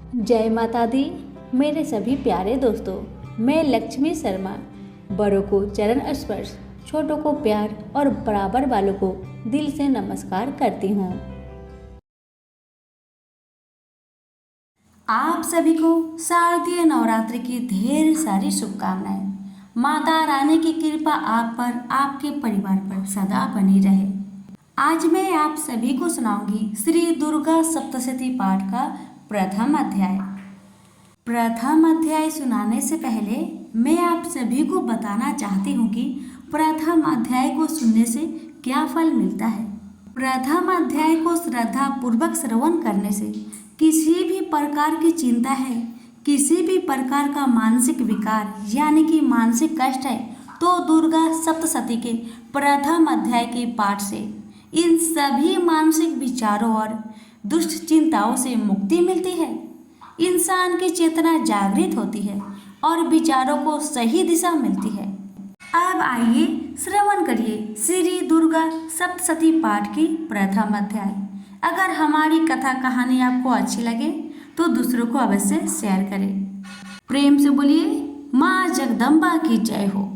जय माता दी। मेरे सभी प्यारे दोस्तों, मैं लक्ष्मी शर्मा बड़ों को चरण स्पर्श, छोटों को प्यार और बराबर वालों को दिल से नमस्कार करती हूँ। आप सभी को शारदीय नवरात्रि की ढेर सारी शुभकामनाएं। माता रानी की कृपा आप पर, आपके परिवार पर सदा बनी रहे। आज मैं आप सभी को सुनाऊंगी श्री दुर्गा सप्तशती पाठ का प्रथम अध्याय। प्रथम अध्याय सुनाने से पहले मैं आप सभी को बताना चाहती हूँ कि प्रथम अध्याय को सुनने से क्या फल मिलता है। प्रथम अध्याय को श्रद्धा पूर्वक श्रवण करने से किसी भी प्रकार की चिंता है, किसी भी प्रकार का मानसिक विकार यानी कि मानसिक कष्ट है, तो दुर्गा सप्तशती के प्रथम अध्याय के पाठ से इन सभी मानसिक विचारों और दुष्ट चिंताओं से मुक्ति मिलती है। इंसान की चेतना जागृत होती है और विचारों को सही दिशा मिलती है। अब आइए श्रवण करिए श्री दुर्गा सप्तशती पाठ की प्रथम अध्याय। अगर हमारी कथा कहानी आपको अच्छी लगे तो दूसरों को अवश्य शेयर करें। प्रेम से बोलिए माँ जगदम्बा की जय हो।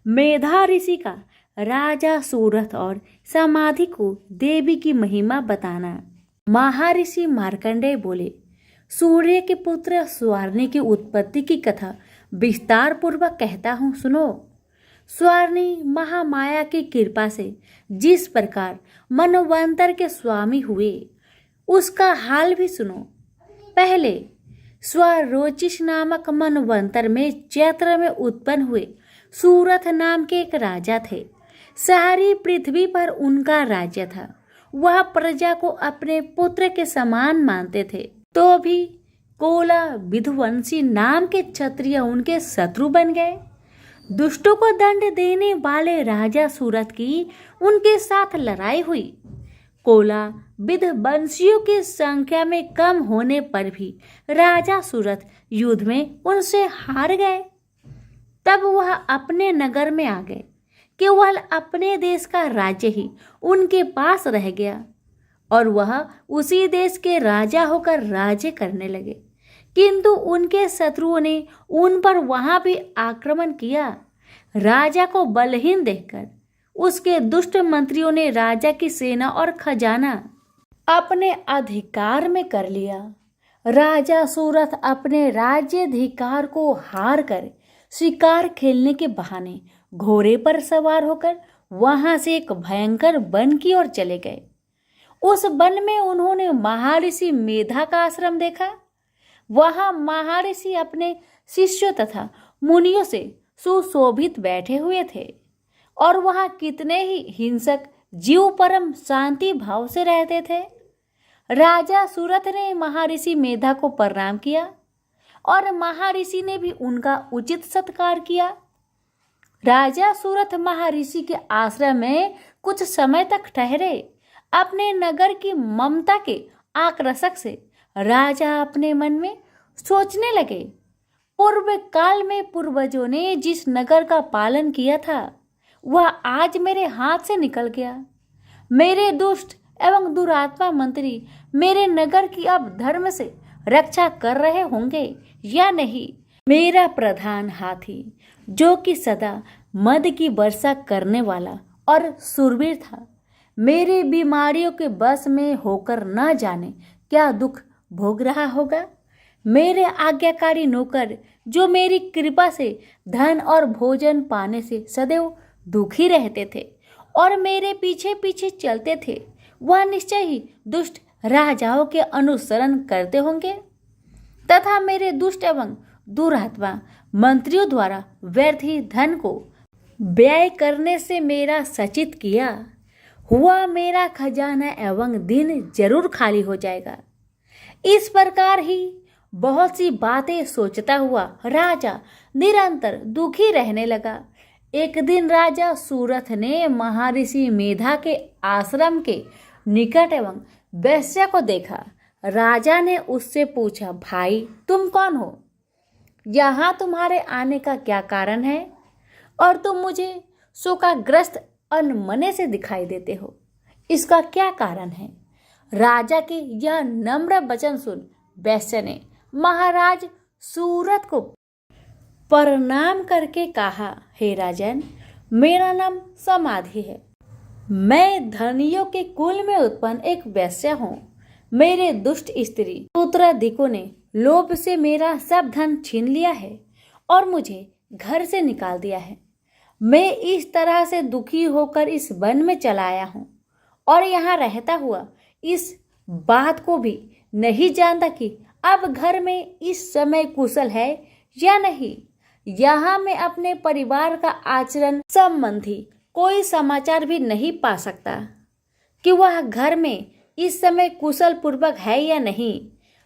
मेधा ऋषि का राजा सूरथ और समाधि को देवी की महिमा बताना। महर्षि मार्कंडेय बोले, सूर्य के पुत्र स्वर्णी की उत्पत्ति की कथा विस्तार पूर्वक कहता हूँ, सुनो। स्वर्णी महामाया की कृपा से जिस प्रकार मनवंतर के स्वामी हुए उसका हाल भी सुनो। पहले स्वरोचिष नामक मनवंतर में चैत्र में उत्पन्न हुए सूरथ नाम के एक राजा थे। सारी पृथ्वी पर उनका राज्य था। वह प्रजा को अपने पुत्र के समान मानते थे, तो भी कोला विध्वंसी नाम के क्षत्रिय उनके शत्रु बन गए। दुष्टों को दंड देने वाले राजा सूरथ की उनके साथ लड़ाई हुई। कोला विध्वंसियों की संख्या में कम होने पर भी राजा सूरथ युद्ध में उनसे हार गए। तब वह अपने नगर में आ गए। केवल अपने देश का राज्य ही उनके पास रह गया और वह उसी देश के राजा होकर राज्य करने लगे। किंतु उनके शत्रुओं ने उन पर वहां भी आक्रमण किया। राजा को बलहीन देखकर उसके दुष्ट मंत्रियों ने राजा की सेना और खजाना अपने अधिकार में कर लिया। राजा सूरथ अपने राज्याधिकार को हार कर शिकार खेलने के बहाने घोड़े पर सवार होकर वहां से एक भयंकर वन की ओर चले गए। उस वन में उन्होंने महर्षि मेधा का आश्रम देखा। वहां महर्षि अपने शिष्यों तथा मुनियों से सुशोभित बैठे हुए थे और वहां कितने ही हिंसक जीव परम शांति भाव से रहते थे। राजा सूरथ ने महर्षि मेधा को प्रणाम किया और महर्षि ने भी उनका उचित सत्कार किया। राजा सूरथ महर्षि के आश्रम में कुछ समय तक ठहरे। अपने नगर की ममता के आकर्षक से राजा अपने मन में सोचने लगे, पूर्व काल में पूर्वजों ने जिस नगर का पालन किया था वह आज मेरे हाथ से निकल गया। मेरे दुष्ट एवं दुरात्मा मंत्री मेरे नगर की अब धर्म से रक्षा कर रहे होंगे या नहीं। मेरा प्रधान हाथी, जो कि सदा मद की वर्षा करने वाला और शूरवीर था, मेरे बीमारियों के बस में होकर न जाने क्या दुख भोग रहा होगा। मेरे आज्ञाकारी नौकर, जो मेरी कृपा से धन और भोजन पाने से सदैव दुखी रहते थे और मेरे पीछे पीछे चलते थे, वह निश्चय ही दुष्ट राजाओं के अनुसरण करते होंगे तथा मेरे दुष्ट एवं दुरात्मा मंत्रियों द्वारा व्यर्थ ही धन को व्यय करने से मेरा सचित किया हुआ मेरा खजाना एवं दिन जरूर खाली हो जाएगा। इस प्रकार ही बहुत सी बातें सोचता हुआ राजा निरंतर दुखी रहने लगा। एक दिन राजा सूरथ ने महर्षि मेधा के आश्रम के निकट एवं वैश्या को देखा। राजा ने उससे पूछा, भाई तुम कौन हो? यहाँ तुम्हारे आने का क्या कारण है और तुम मुझे शोकाग्रस्त अनमने से दिखाई देते हो, इसका क्या कारण है? राजा के यह नम्र वचन सुन वैश्य ने महाराज सूरत को प्रणाम करके कहा, हे राजन, मेरा नाम समाधि है। मैं धनियों के कुल में उत्पन्न एक वैश्या हूँ। मेरे दुष्ट स्त्री पुत्रादिकों ने लोभ से मेरा सब धन छीन लिया है और मुझे घर से निकाल दिया है। मैं इस तरह से दुखी होकर इस वन में चला आया हूँ और यहाँ रहता हुआ इस बात को भी नहीं जानता कि अब घर में इस समय कुशल है या नहीं। यहाँ मैं अपने परिवार का आचरण संबंधी कोई समाचार भी नहीं पा सकता कि वह घर में इस समय कुशल पूर्वक है या नहीं।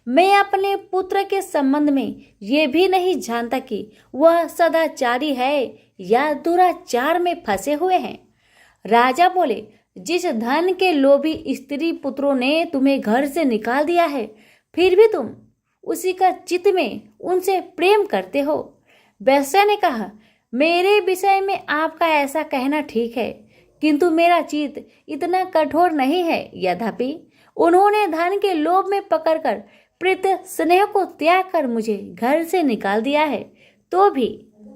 मैं अपने पुत्र के संबंध में ये भी नहीं जानता कि वह सदाचारी है या दुराचार में फंसे हुए हैं। राजा बोले, जिस धन के लोभी स्त्री पुत्रों ने तुम्हें घर से निकाल दिया है, फिर भी तुम उसी का चित्त में उनसे प्रेम करते हो। वैश्या ने कहा, मेरे विषय में आपका ऐसा कहना ठीक है, किंतु मेरा चित्त इतना कठोर नहीं है। यद्यपि उन्होंने धन के लोभ में पकड़कर प्रीत स्नेह को त्याग कर मुझे घर से निकाल दिया है, तो भी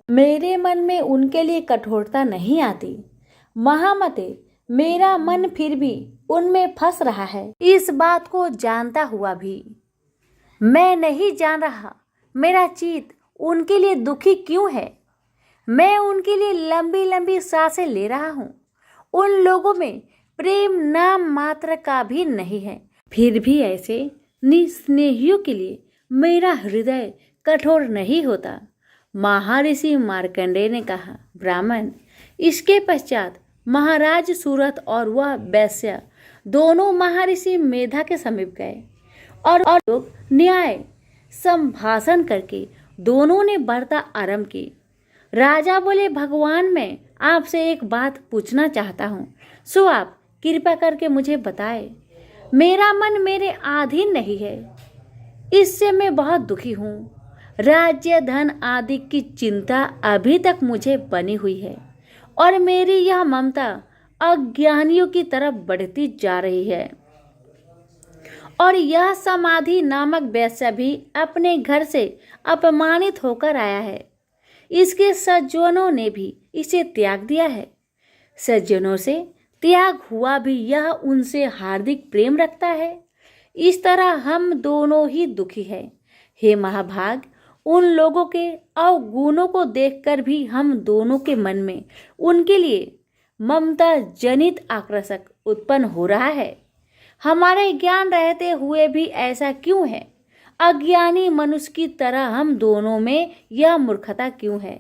मेरे मन में उनके लिए कठोरता नहीं आती। महामते, मेरा मन फिर भी उनमें फंस रहा है। इस बात को जानता हुआ भी मैं नहीं जान रहा मेरा चित्त उनके लिए दुखी क्यों है। मैं उनके लिए लंबी लंबी सांसें ले रहा हूँ। उन लोगों में प्रेम नाम मात्र का भी नहीं है। फिर भी ऐसे निस्नेहियों के लिए मेरा हृदय कठोर नहीं होता। महर्षि मार्कंडेय ने कहा, ब्राह्मण। इसके पश्चात महाराज सूरत और वह वैश्या दोनों महर्षि मेधा के समीप गए और लोग न्याय संभाषण करके दोनों ने वार्ता आरंभ की। राजा बोले, भगवान, मैं आपसे एक बात पूछना चाहता हूँ, सो आप कृपा करके मुझे बताएं। मेरा मन मेरे अधीन नहीं है, इससे मैं बहुत दुखी हूँ। राज्य धन आदि की चिंता अभी तक मुझे बनी हुई है और मेरी यह ममता अज्ञानियों की तरफ बढ़ती जा रही है। और यह समाधि नामक वैश्या भी अपने घर से अपमानित होकर आया है। इसके सज्जनों ने भी इसे त्याग दिया है। सज्जनों से त्याग हुआ भी यह उनसे हार्दिक प्रेम रखता है। इस तरह हम दोनों ही दुखी हैं। हे महाभाग, उन लोगों के अवगुणों को देखकर भी हम दोनों के मन में उनके लिए ममता जनित आकर्षक उत्पन्न हो रहा है। हमारे ज्ञान रहते हुए भी ऐसा क्यों है? अज्ञानी मनुष्य की तरह हम दोनों में यह मूर्खता क्यों है?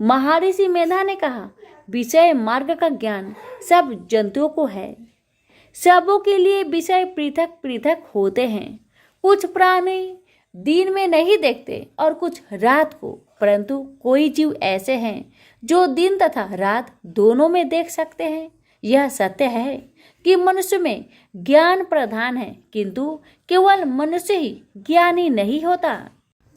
महर्षि मेधा ने कहा, विषय मार्ग का ज्ञान सब जंतुओं को है। सबों के लिए विषय पृथक पृथक होते हैं। कुछ प्राणी दिन में नहीं देखते और कुछ रात को, परंतु कोई जीव ऐसे हैं जो दिन तथा रात दोनों में देख सकते हैं। यह सत्य है कि मनुष्य में ज्ञान प्रधान है, किंतु केवल मनुष्य ही ज्ञानी नहीं होता।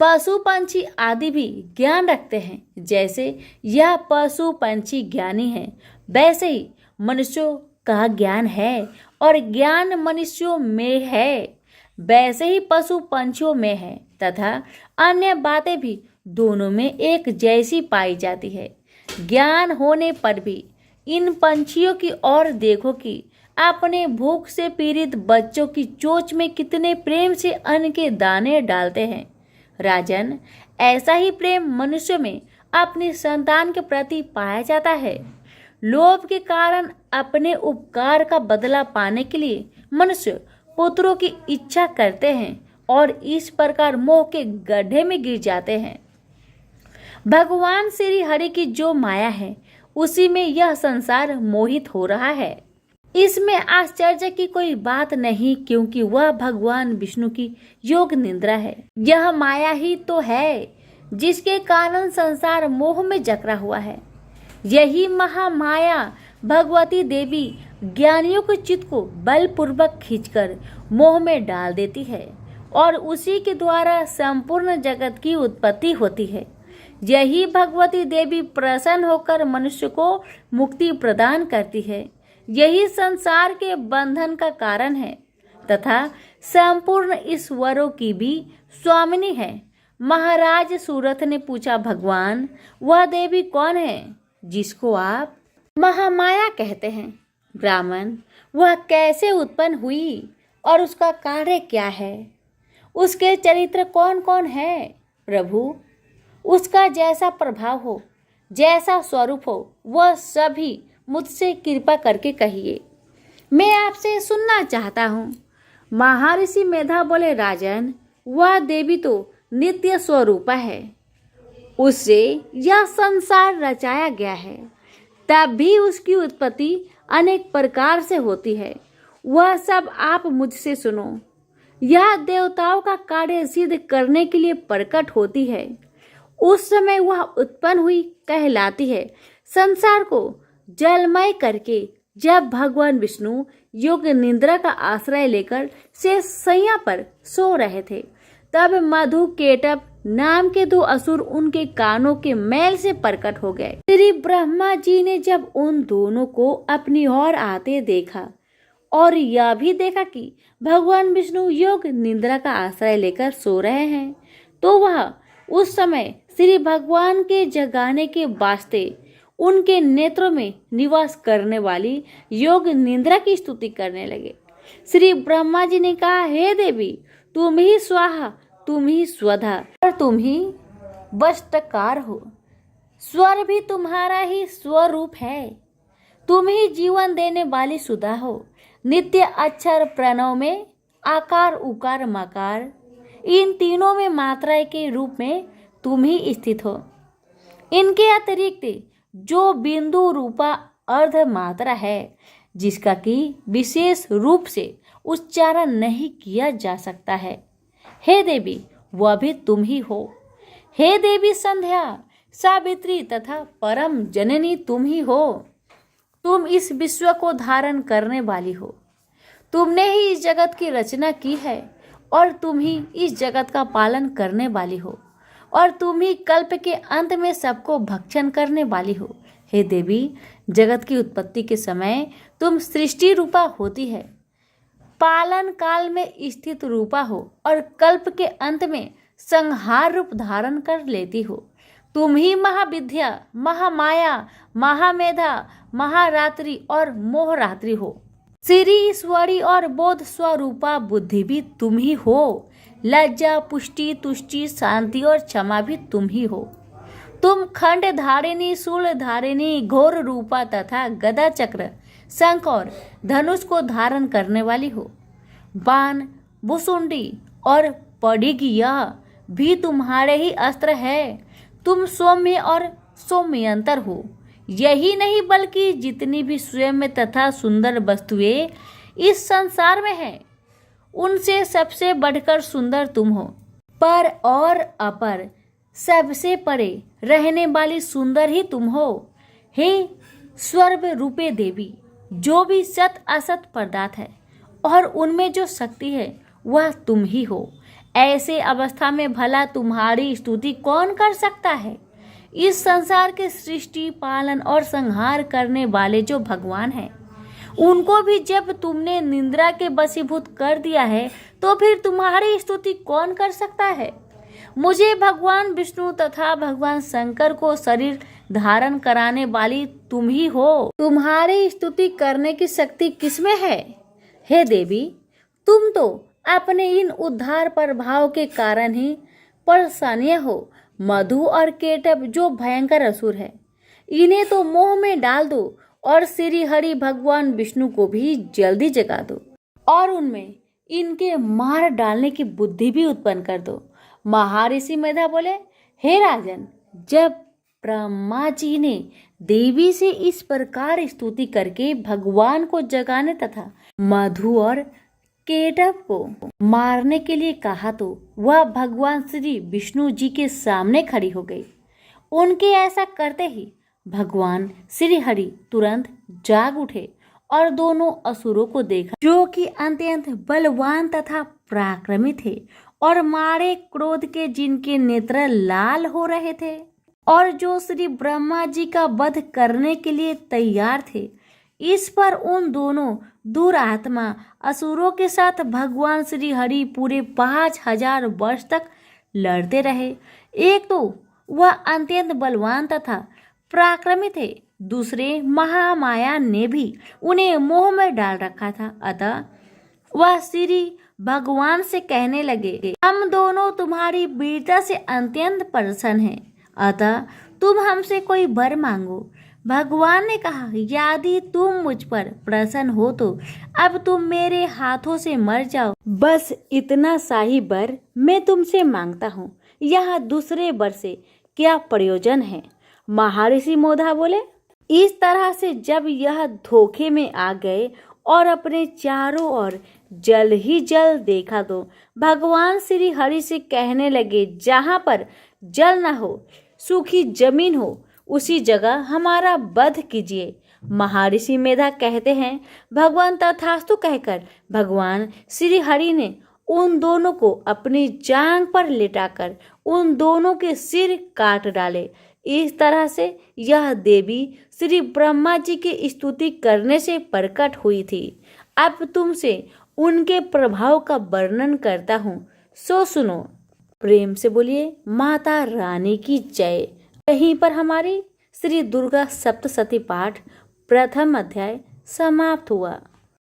पशु पंछी आदि भी ज्ञान रखते हैं। जैसे यह पशु पंछी ज्ञानी है, वैसे ही मनुष्यों का ज्ञान है, और ज्ञान मनुष्यों में है वैसे ही पशु पंछियों में है, तथा अन्य बातें भी दोनों में एक जैसी पाई जाती है। ज्ञान होने पर भी इन पंछियों की ओर देखो कि अपने भूख से पीड़ित बच्चों की चोंच में कितने प्रेम से अन्न के दाने डालते हैं। राजन, ऐसा ही प्रेम मनुष्य में अपनी संतान के प्रति पाया जाता है। लोभ के कारण अपने उपकार का बदला पाने के लिए मनुष्य पुत्रों की इच्छा करते हैं और इस प्रकार मोह के गड्ढे में गिर जाते हैं। भगवान श्री हरि की जो माया है, उसी में यह संसार मोहित हो रहा है। इसमें आश्चर्य की कोई बात नहीं, क्योंकि वह भगवान विष्णु की योग निद्रा है। यह माया ही तो है जिसके कारण संसार मोह में जकड़ा हुआ है। यही महामाया भगवती देवी ज्ञानियों के चित्त को बलपूर्वक खींचकर मोह में डाल देती है और उसी के द्वारा संपूर्ण जगत की उत्पत्ति होती है। यही भगवती देवी प्रसन्न होकर मनुष्य को मुक्ति प्रदान करती है। यही संसार के बंधन का कारण है। तथा संपूर्ण ईश्वरों की भी स्वामिनी है। महाराज सूरथ ने पूछा, भगवान वह देवी कौन है जिसको आप महामाया कहते हैं? ब्राह्मण, वह कैसे उत्पन्न हुई और उसका कार्य क्या है? उसके चरित्र कौन कौन है? प्रभु, उसका जैसा प्रभाव हो, जैसा स्वरूप हो, वह सभी मुझसे कृपा करके कहिए, मैं आपसे सुनना चाहता हूँ। महर्षि मेधा बोले, राजन, वह देवी तो नित्य स्वरूपा है, उससे यह संसार रचाया गया है, तब भी उसकी उत्पत्ति अनेक प्रकार से होती है। वह सब आप मुझसे सुनो। यह देवताओं का कार्य सिद्ध करने के लिए प्रकट होती है। उस समय वह उत्पन्न हुई कहलाती है। संसार को जलमय करके जब भगवान विष्णु योग निद्रा का आश्रय लेकर से सैया पर सो रहे थे, तब मधु केटप नाम के दो असुर उनके कानों के मैल से प्रकट हो गए। श्री ब्रह्मा जी ने जब उन दोनों को अपनी ओर आते देखा और यह भी देखा कि भगवान विष्णु योग निद्रा का आश्रय लेकर सो रहे हैं, तो वह उस समय श्री भगवान के जगाने के वास्ते उनके नेत्रों में निवास करने वाली योग निद्रा की स्तुति करने लगे। श्री ब्रह्मा जी ने कहा, हे देवी, तुम ही स्वाहा, तुम ही स्वधा और तुम ही वष्टकार हो। स्वर भी तुम्हारा ही स्वरूप है। तुम ही जीवन देने वाली सुधा हो। नित्य अक्षर प्रणव में आकार उकार मकार, इन तीनों में मात्रा के रूप में तुम ही स्थित हो। इनके अतिरिक्त जो बिंदु रूपा अर्ध मात्रा है, जिसका कि विशेष रूप से उच्चारण नहीं किया जा सकता है, हे देवी, वह भी तुम ही हो। हे देवी संध्या, सावित्री तथा परम जननी तुम ही हो। तुम इस विश्व को धारण करने वाली हो। तुमने ही इस जगत की रचना की है और तुम ही इस जगत का पालन करने वाली हो और तुम ही कल्प के अंत में सबको भक्षण करने वाली हो। हे देवी, जगत की उत्पत्ति के समय तुम सृष्टि रूपा होती है, पालन काल में स्थित रूपा हो और कल्प के अंत में संहार रूप धारण कर लेती हो। तुम ही महाविद्या, महामाया, महामेधा, महारात्रि और मोहरात्रि हो। श्री ईश्वरी और बोध स्वरूपा बुद्धि भी तुम ही हो। लज्जा, पुष्टि, तुष्टि, शांति और क्षमा भी तुम ही हो। तुम खंड धारिणी, शूल धारिणी, घोर रूपा तथा गदा, चक्र, शंख और धनुष को धारण करने वाली हो। बाण, भुसुंडी और पडिगी यह भी तुम्हारे ही अस्त्र है। तुम सौम्य और सौम्यंतर हो। यही नहीं बल्कि जितनी भी स्वयं तथा सुंदर वस्तुएं इस संसार में हैं, उनसे सबसे बढ़कर सुंदर तुम हो। पर और अपर सबसे परे रहने वाली सुंदर ही तुम हो। हे स्वर्ग रूपे देवी, जो भी सत असत पदार्थ है और उनमें जो शक्ति है वह तुम ही हो। ऐसे अवस्था में भला तुम्हारी स्तुति कौन कर सकता है? इस संसार के सृष्टि, पालन और संहार करने वाले जो भगवान हैं, उनको भी जब तुमने निंद्रा के वशीभूत कर दिया है, तो फिर तुम्हारी स्तुति कौन कर सकता है? मुझे भगवान विष्णु तथा भगवान शंकर को शरीर धारण कराने वाली तुम ही हो। तुम्हारी स्तुति करने की शक्ति किसमें है? हे देवी, तुम तो अपने इन उद्धार प्रभाव के कारण ही परेशानी हो। मधु और केटप जो भयंकर असुर है, इन्हें तो मोह में डाल दो और श्री हरि भगवान विष्णु को भी जल्दी जगा दो और उनमें इनके मार डालने की बुद्धि भी उत्पन्न कर दो। महर्षि मेधा बोले, हे राजन, जब ब्रह्मा जी ने देवी से इस प्रकार स्तुति करके भगवान को जगाने तथा मधु और केटप को मारने के लिए कहा, तो वह भगवान श्री विष्णु जी के सामने खड़ी हो गई। उनके ऐसा करते ही भगवान श्री हरि तुरंत जाग उठे और दोनों असुरों को देखा, जो कि अत्यंत बलवान तथा पराक्रमी थे और मारे क्रोध के जिनके नेत्र लाल हो रहे थे और जो श्री ब्रह्मा जी का वध करने के लिए तैयार थे। इस पर उन दोनों दुरात्मा असुरों के साथ भगवान श्री हरि पूरे 5000 वर्ष तक लड़ते रहे। एक तो वह अत्यंत बलवान तथा पराक्रमी थे, दूसरे महामाया ने भी उन्हें मोह में डाल रखा था। अतः वह श्री भगवान से कहने लगे, हम दोनों तुम्हारी वीरता से अत्यंत प्रसन्न हैं, अतः तुम हमसे कोई वर मांगो। भगवान ने कहा, यदि तुम मुझ पर प्रसन्न हो तो अब तुम मेरे हाथों से मर जाओ, बस इतना सा ही वर मैं तुमसे मांगता हूँ। यह दूसरे वर से क्या प्रयोजन है? महर्षि मोधा बोले। इस तरह से जब यह धोखे में आ गए और अपने चारों ओर जल ही जल देखा तो भगवान श्री हरि से कहने लगे, जहाँ पर जल न हो, सूखी जमीन हो, उसी जगह हमारा वध कीजिए। महर्षि मेधा कहते हैं, भगवान तथास्तु कहकर भगवान श्री हरि ने उन दोनों को अपनी जांघ पर लेटाकर उन दोनों के सिर काट डाले। इस तरह से यह देवी श्री ब्रह्मा जी की स्तुति करने से प्रकट हुई थी। अब तुमसे उनके प्रभाव का वर्णन करता हूँ, सो सुनो। प्रेम से बोलिए माता रानी की जय। यहीं पर हमारी श्री दुर्गा सप्तशती पाठ प्रथम अध्याय समाप्त हुआ।